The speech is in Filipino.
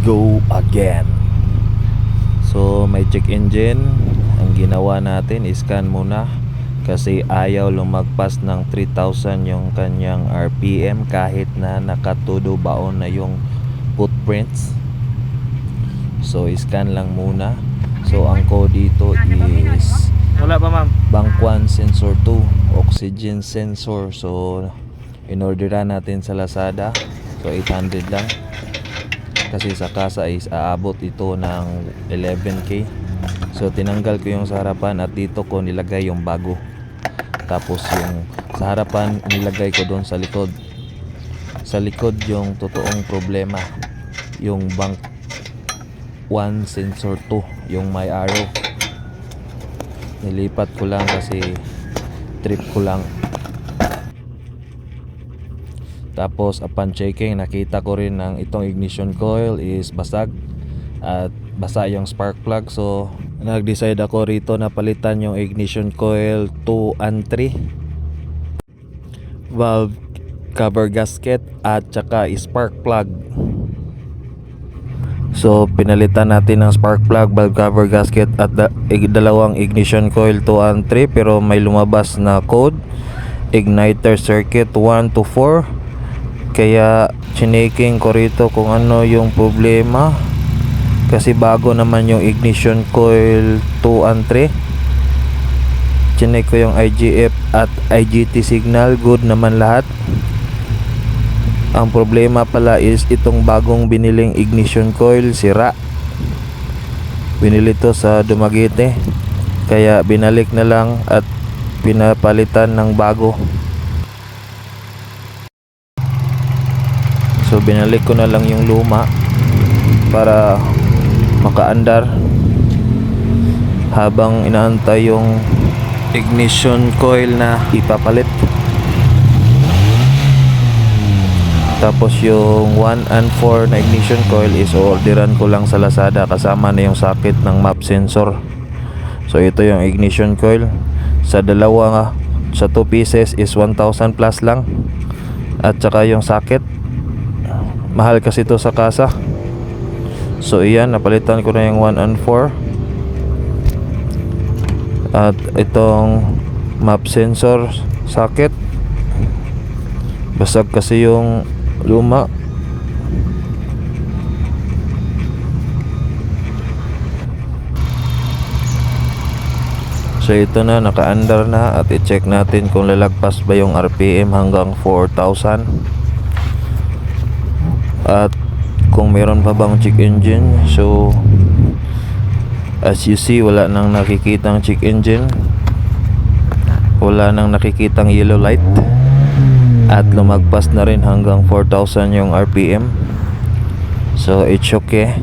go again. So may check engine. Ang ginawa natin, scan muna kasi ayaw lumagpas ng 3,000 yung kanyang RPM kahit na nakatudo baon na yung footprints. So scan lang muna. So ang code dito is Wala pa, ma'am. bank 1 sensor 2 oxygen sensor. So inorderan natin sa Lazada. So 800 lang. Kasi sa kasa is aabot ito ng 11k. So tinanggal ko yung sa harapan at dito ko nilagay yung bago. Tapos yung sa harapan nilagay ko doon sa likod. Sa likod yung totoong problema, yung bank 1 sensor 2, yung may arrow. Nilipat ko lang kasi trip ko lang. Tapos upon checking, nakita ko rin ng itong ignition coil is basag at basa yung spark plug. So nag-decide ako rito na palitan yung ignition coil 2 and 3, valve cover gasket at saka spark plug. So pinalitan natin ng spark plug, valve cover gasket at dalawang ignition coil 2 and 3, pero may lumabas na code igniter circuit 1 to 4. Kaya chiniking ko rito kung ano yung problema, kasi bago naman yung ignition coil 2 and 3. Chinek ko yung IGF at IGT signal, good naman lahat. Ang problema pala is itong bagong biniling ignition coil sira. Binili to sa Dumaguete, kaya binalik na lang at pinapalitan ng bago. So binalik ko na lang yung luma para makaandar habang inaantay yung ignition coil na ipapalit. Tapos yung 1 and 4 na ignition coil is orderan ko lang sa Lazada, kasama na yung socket ng map sensor. So ito yung ignition coil. Sa dalawa, sa 2 pieces is 1,000 plus lang. At saka yung socket, mahal kasi ito sa kasa. So iyan, napalitan ko na yung 1 and 4. At itong map sensor socket, basag kasi yung luma. So ito na, naka-under na, at i-check natin kung lalagpas ba yung RPM hanggang 4,000 at kung meron pa bang check engine. So as you see, wala nang nakikitang check engine, wala nang nakikitang yellow light, at lumagpas na rin hanggang 4,000 yung RPM. So it's okay.